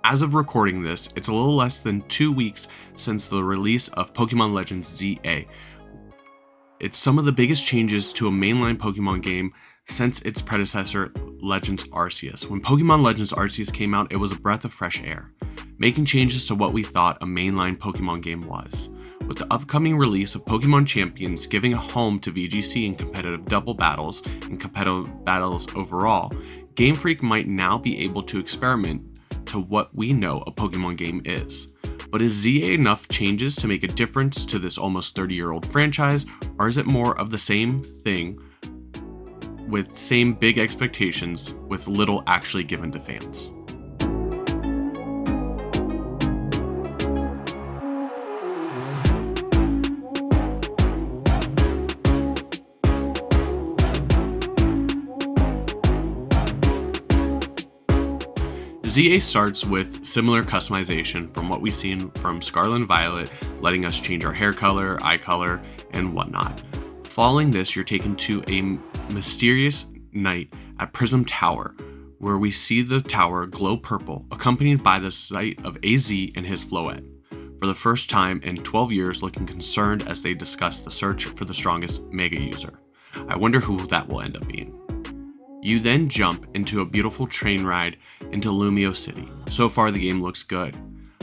As of recording this, it's a little less than 2 weeks since the release of Pokemon Legends ZA. It's some of the biggest changes to a mainline Pokemon game since its predecessor, Legends Arceus. When Pokemon Legends Arceus came out, it was a breath of fresh air, making changes to what we thought a mainline Pokemon game was. With the upcoming release of Pokemon Champions giving a home to VGC in competitive double battles and competitive battles overall, Game Freak might now be able to experiment to what we know a Pokemon game is. But is ZA enough changes to make a difference to this almost 30-year-old franchise, or is it more of the same thing with same big expectations with little actually given to fans? ZA starts with similar customization from what we've seen from Scarlet and Violet, letting us change our hair color, eye color, and whatnot. Following this, you're taken to a mysterious night at Prism Tower, where we see the tower glow purple, accompanied by the sight of AZ and his Floette, for the first time in 12 years looking concerned as they discuss the search for the strongest Mega user. I wonder who that will end up being. You then jump into a beautiful train ride into Lumio City. So far the game looks good,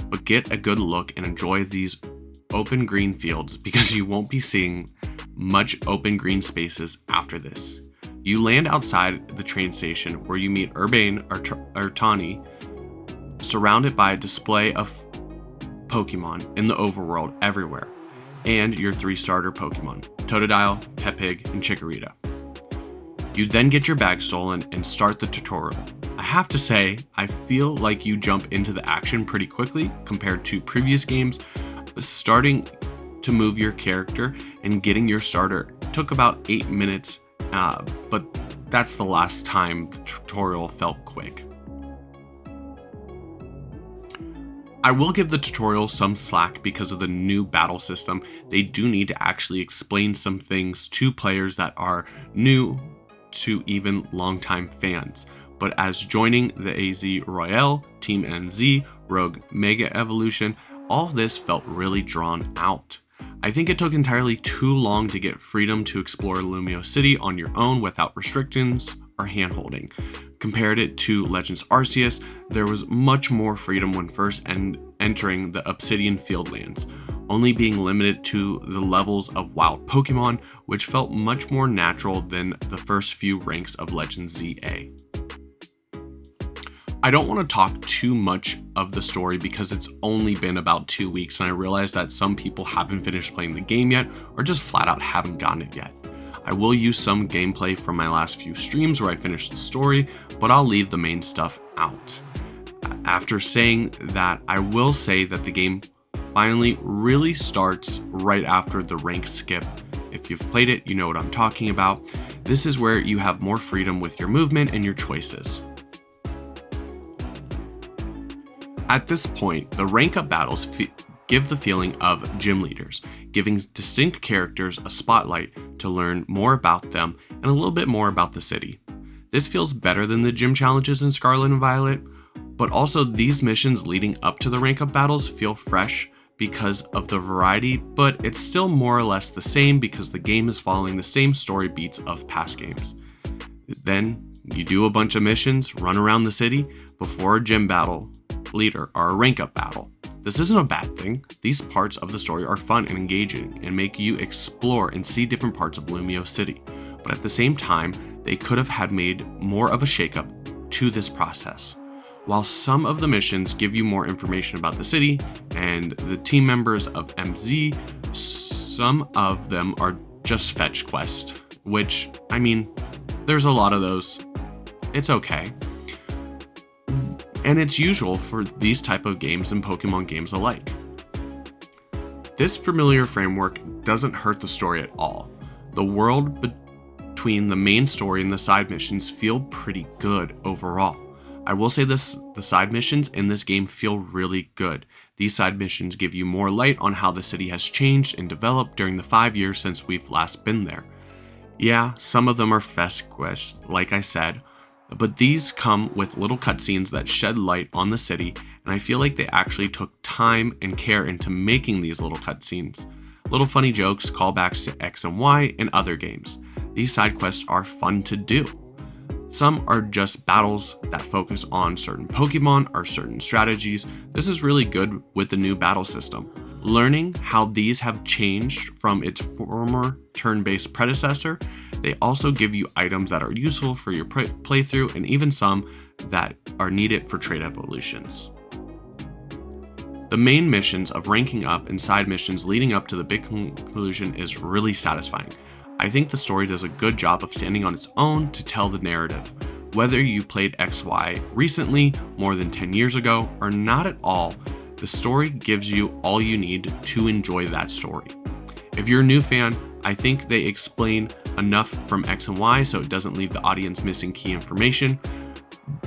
but get a good look and enjoy these open green fields because you won't be seeing much open green spaces after this. You land outside the train station where you meet Urbane Artani, surrounded by a display of Pokemon in the overworld everywhere, and your 3 starter Pokemon, Totodile, Tepig, and Chikorita. You then get your bag stolen and start the tutorial. I have to say, I feel like you jump into the action pretty quickly compared to previous games. Starting to move your character and getting your starter took about 8 minutes, but that's the last time the tutorial felt quick. I will give the tutorial some slack because of the new battle system. They do need to actually explain some things to players that are new to even longtime fans, but as joining the AZ Royale, Team MZ, Rogue Mega Evolution, all of this felt really drawn out. I think it took entirely too long to get freedom to explore Lumio City on your own without restrictions or handholding. Compared it to Legends Arceus, there was much more freedom when first entering the Obsidian Fieldlands, only being limited to the levels of wild Pokemon, which felt much more natural than the first few ranks of Legends ZA. I don't want to talk too much of the story because it's only been about 2 weeks and I realize that some people haven't finished playing the game yet or just flat out haven't gotten it yet. I will use some gameplay from my last few streams where I finished the story, but I'll leave the main stuff out. After saying that, I will say that the game finally really starts right after the rank skip. If you've played it, you know what I'm talking about. This is where you have more freedom with your movement and your choices. At this point, the rank up battles give the feeling of gym leaders, giving distinct characters a spotlight to learn more about them and a little bit more about the city. This feels better than the gym challenges in Scarlet and Violet, but also these missions leading up to the rank up battles feel fresh because of the variety, but it's still more or less the same because the game is following the same story beats of past games. Then you do a bunch of missions, run around the city before a gym battle leader or a rank up battle. This isn't a bad thing. These parts of the story are fun and engaging and make you explore and see different parts of Lumio City. But at the same time, they could have had made more of a shakeup to this process. While some of the missions give you more information about the city and the team members of MZ, some of them are just fetch quests, which, I mean, there's a lot of those. It's okay. And it's usual for these type of games and Pokemon games alike. This familiar framework doesn't hurt the story at all. The world between the main story and the side missions feel pretty good overall. I will say this, the side missions in this game feel really good. These side missions give you more light on how the city has changed and developed during the 5 years since we've last been there. Yeah, some of them are fetch quests, like I said, But these come with little cutscenes that shed light on the city, and I feel like they actually took time and care into making these little cutscenes. Little funny jokes, callbacks to X and Y, and other games. These side quests are fun to do. Some are just battles that focus on certain Pokemon or certain strategies. This is really good with the new battle system. Learning how these have changed from its former turn-based predecessor, they also give you items that are useful for your playthrough and even some that are needed for trade evolutions. The main missions of ranking up and side missions leading up to the big conclusion is really satisfying. I think the story does a good job of standing on its own to tell the narrative. Whether you played XY recently, more than 10 years ago, or not at all, the story gives you all you need to enjoy that story. If you're a new fan, I think they explain enough from X and Y so it doesn't leave the audience missing key information.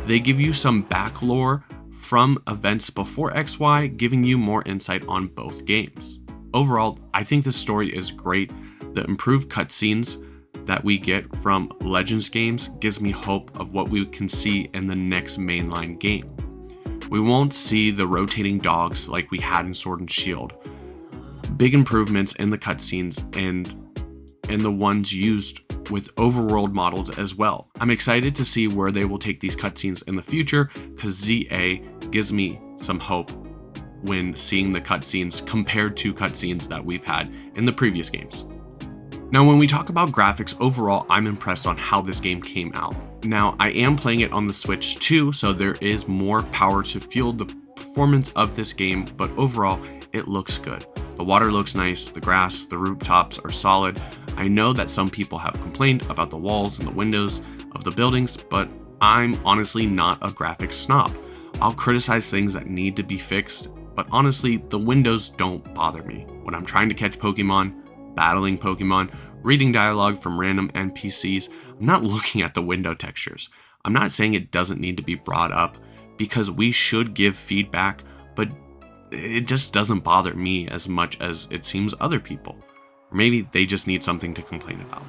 They give you some back lore from events before XY, giving you more insight on both games. Overall, I think the story is great. The improved cutscenes that we get from Legends games gives me hope of what we can see in the next mainline game. We won't see the rotating dogs like we had in Sword and Shield. Big improvements in the cutscenes and the ones used with overworld models as well. I'm excited to see where they will take these cutscenes in the future, because ZA gives me some hope when seeing the cutscenes compared to cutscenes that we've had in the previous games. Now, when we talk about graphics, overall, I'm impressed on how this game came out. Now, I am playing it on the Switch too, so there is more power to fuel the performance of this game, but overall, it looks good. The water looks nice, the grass, the rooftops are solid. I know that some people have complained about the walls and the windows of the buildings, but I'm honestly not a graphics snob. I'll criticize things that need to be fixed, but honestly, the windows don't bother me. When I'm trying to catch Pokemon, battling Pokemon, reading dialogue from random NPCs, I'm not looking at the window textures. I'm not saying it doesn't need to be brought up, because we should give feedback, but it just doesn't bother me as much as it seems other people. Or maybe they just need something to complain about.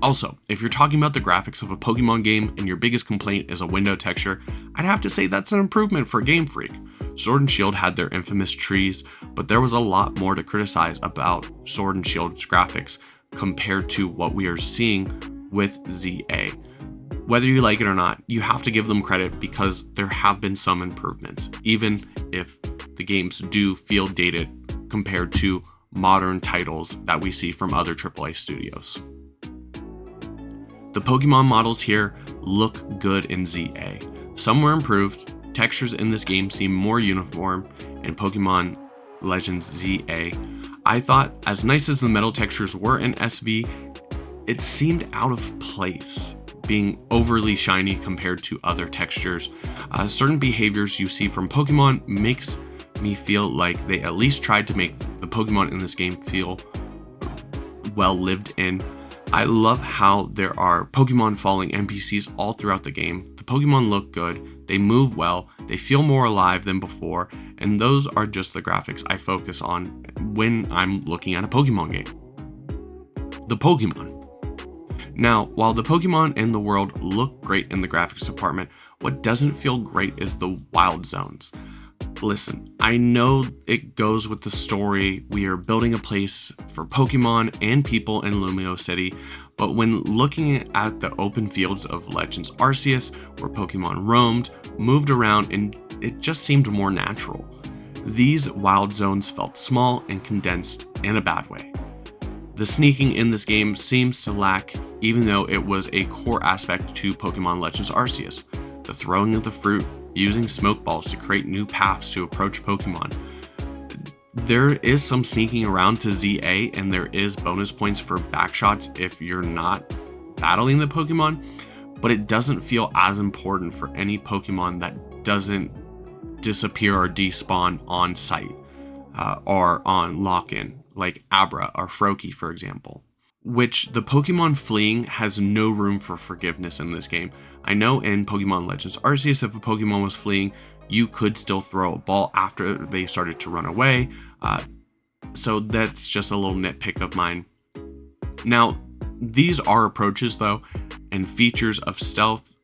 Also, if you're talking about the graphics of a Pokemon game and your biggest complaint is a window texture, I'd have to say that's an improvement for Game Freak. Sword and Shield had their infamous trees, but there was a lot more to criticize about Sword and Shield's graphics compared to what we are seeing with ZA. Whether you like it or not, you have to give them credit because there have been some improvements, even if the games do feel dated compared to modern titles that we see from other AAA studios. The Pokemon models here look good in ZA. Some were improved, textures in this game seem more uniform in Pokemon Legends ZA. I thought, as nice as the metal textures were in SV, it seemed out of place, being overly shiny compared to other textures. Certain behaviors you see from Pokemon makes me feel like they at least tried to make the Pokemon in this game feel well lived in. I love how there are Pokemon following NPCs all throughout the game. The Pokemon look good, they move well, they feel more alive than before, and those are just the graphics I focus on when I'm looking at a Pokemon game. The Pokemon. Now, while the Pokemon in the world look great in the graphics department, what doesn't feel great is the wild zones. Listen, I know it goes with the story. We are building a place for Pokemon and people in Lumio City, but when looking at the open fields of Legends Arceus, where Pokemon roamed, moved around, and it just seemed more natural. These wild zones felt small and condensed in a bad way. The sneaking in this game seems to lack, even though it was a core aspect to Pokemon Legends Arceus. The throwing of the fruit, using smoke balls to create new paths to approach Pokemon. There is some sneaking around to ZA, and there is bonus points for backshots if you're not battling the Pokemon, but it doesn't feel as important for any Pokemon that doesn't disappear or despawn on site or on lock-in, like Abra or Froakie, for example. Which the Pokemon fleeing has no room for forgiveness in this game. I know in Pokemon Legends Arceus, if a Pokemon was fleeing, you could still throw a ball after they started to run away. So that's just a little nitpick of mine. Now, these are approaches though, and features of stealth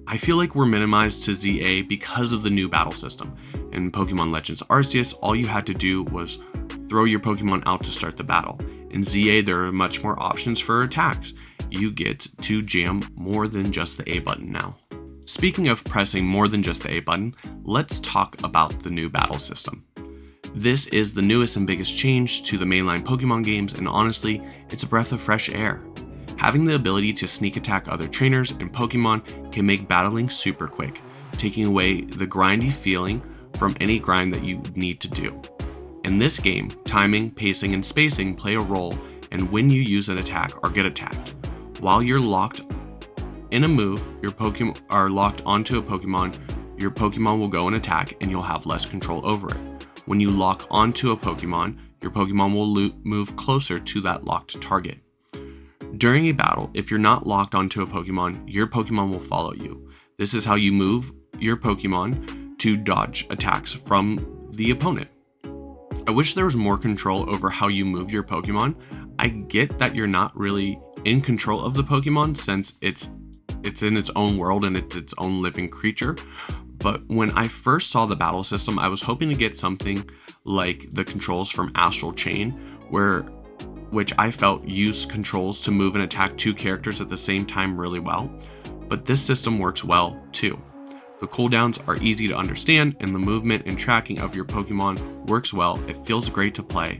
I feel like we're minimized to ZA because of the new battle system. In Pokemon Legends Arceus, all you had to do was throw your Pokemon out to start the battle. In ZA, there are much more options for attacks. You get to jam more than just the A button now. Speaking of pressing more than just the A button, let's talk about the new battle system. This is the newest and biggest change to the mainline Pokemon games, and honestly, it's a breath of fresh air. Having the ability to sneak attack other trainers and Pokemon can make battling super quick, taking away the grindy feeling from any grind that you need to do. In this game, timing, pacing, and spacing play a role in when you use an attack or get attacked. While you're locked in a move, your Pokemon are locked onto a Pokemon, your Pokemon will go and attack and you'll have less control over it. When you lock onto a Pokemon, your Pokemon will move closer to that locked target. During a battle, if you're not locked onto a Pokemon, your Pokemon will follow you. This is how you move your Pokemon to dodge attacks from the opponent. I wish there was more control over how you move your Pokemon. I get that you're not really in control of the Pokemon since it's in its own world and it's its own living creature. But when I first saw the battle system, I was hoping to get something like the controls from Astral Chain, which I felt used controls to move and attack two characters at the same time really well. But this system works well too. The cooldowns are easy to understand and the movement and tracking of your Pokemon works well. It feels great to play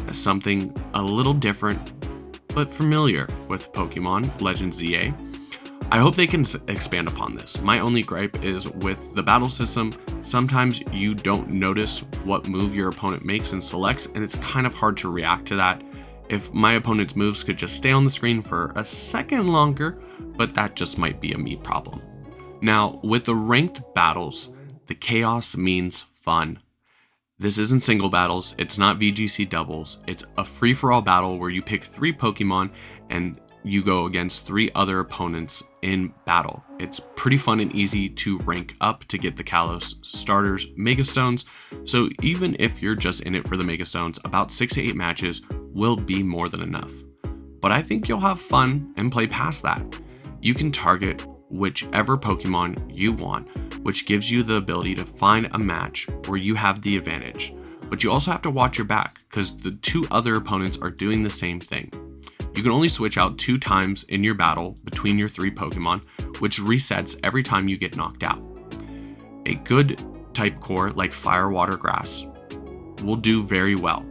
as something a little different but familiar with Pokemon Legends ZA. I hope they can expand upon this. My only gripe is with the battle system, sometimes you don't notice what move your opponent makes and selects, and it's kind of hard to react to that. If my opponent's moves could just stay on the screen for a second longer, but that just might be a me problem. Now, with the ranked battles, the chaos means fun. This isn't single battles, it's not VGC doubles, it's a free-for-all battle where you pick 3 Pokemon and you go against 3 other opponents in battle. It's pretty fun and easy to rank up to get the Kalos starters Mega Stones, so even if you're just in it for the Mega Stones, about 6 to 8 matches will be more than enough. But I think you'll have fun and play past that. You can target whichever Pokemon you want, which gives you the ability to find a match where you have the advantage. But you also have to watch your back, because the 2 other opponents are doing the same thing. You can only switch out 2 times in your battle between your 3 Pokemon, which resets every time you get knocked out. A good type core like Fire, Water, Grass will do very well,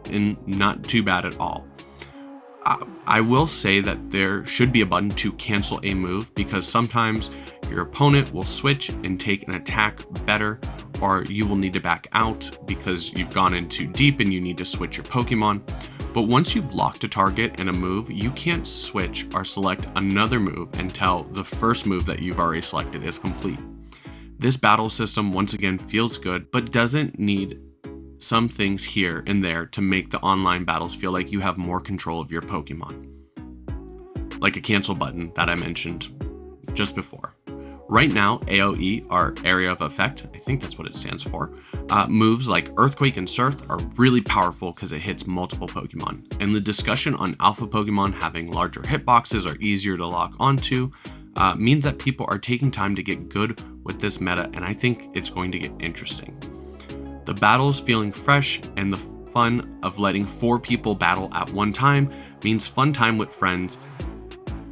and not too bad at all. I will say that there should be a button to cancel a move, because sometimes your opponent will switch and take an attack better, or you will need to back out because you've gone in too deep and you need to switch your Pokemon. But once you've locked a target and a move, you can't switch or select another move until the first move that you've already selected is complete. This battle system once again feels good, but doesn't need some things here and there to make the online battles feel like you have more control of your Pokemon. Like a cancel button that I mentioned just before. Right now, AoE, or Area of Effect, I think that's what it stands for, moves like Earthquake and Surf are really powerful because it hits multiple Pokemon. And the discussion on alpha Pokemon having larger hitboxes or easier to lock onto means that people are taking time to get good with this meta, and I think it's going to get interesting. The battles feeling fresh and the fun of letting 4 people battle at one time means fun time with friends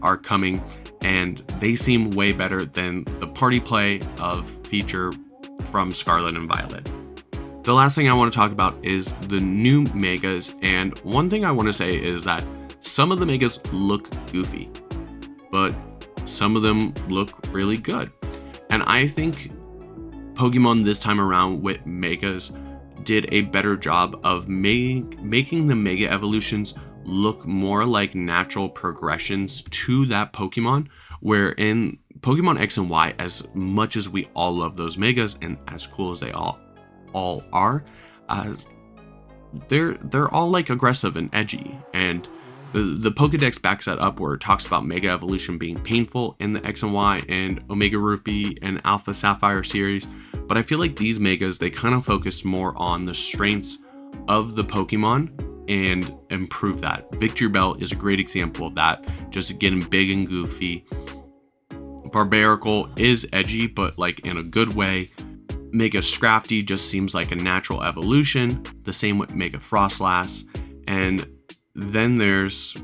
are coming, and they seem way better than the party play of feature from Scarlet and Violet. The last thing I want to talk about is the new Megas, and one thing I want to say is that some of the Megas look goofy, but some of them look really good. And I think Pokemon this time around with Megas did a better job of making the Mega evolutions look more like natural progressions to that Pokemon, where in Pokemon X and Y, as much as we all love those Megas and as cool as they all are, they're all like aggressive and edgy, and the Pokedex backs that up, where it talks about Mega Evolution being painful in the X and Y and Omega Ruby and Alpha Sapphire series. But I feel like these Megas, they kind of focus more on the strengths of the Pokemon and improve that. Victory Bell is a great example of that, just getting big and goofy. Barbarical is edgy, but like in a good way. Mega Scrafty just seems like a natural evolution. The same with Mega Frostlass. And then there's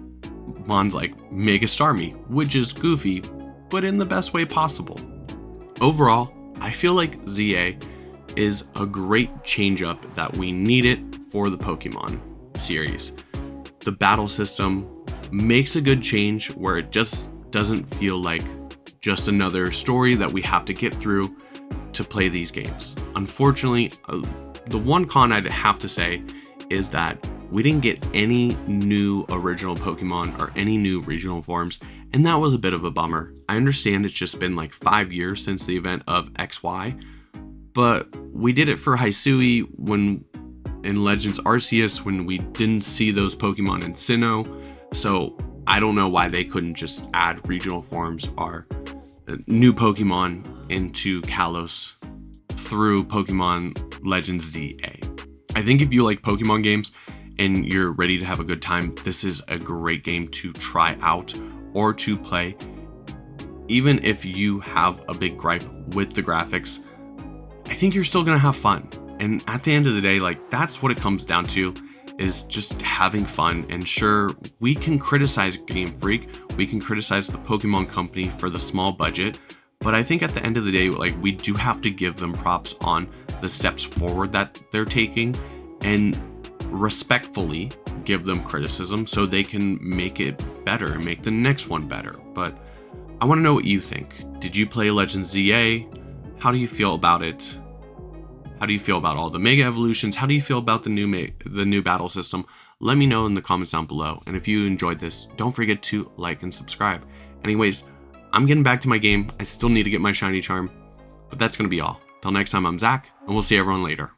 mons like Mega Starmie, which is goofy, but in the best way possible. Overall, I feel like ZA is a great change up that we needed for the Pokemon series. The battle system makes a good change where it just doesn't feel like just another story that we have to get through to play these games. Unfortunately, the one con I'd have to say is that we didn't get any new original Pokemon or any new regional forms, and that was a bit of a bummer. I understand it's just been like 5 years since the event of XY, but we did it for Hisui when in Legends Arceus when we didn't see those Pokemon in Sinnoh, so I don't know why they couldn't just add regional forms or new Pokemon into Kalos through Pokemon Legends ZA. I think if you like Pokemon games and you're ready to have a good time, this is a great game to try out or to play. Even if you have a big gripe with the graphics, I think you're still gonna have fun. And at the end of the day, like that's what it comes down to, is just having fun. And sure, we can criticize Game Freak, we can criticize the Pokemon Company for the small budget, but I think at the end of the day, like we do have to give them props on the steps forward that they're taking and respectfully give them criticism so they can make it better and make the next one better. But I want to know what you think. Did you play Legends ZA? How do you feel about it? How do you feel about all the Mega Evolutions? How do you feel about the new battle system? Let me know in the comments down below. And if you enjoyed this, don't forget to like and subscribe. Anyways, I'm getting back to my game. I still need to get my shiny charm, but that's going to be all. Till next time, I'm Zach, and we'll see everyone later.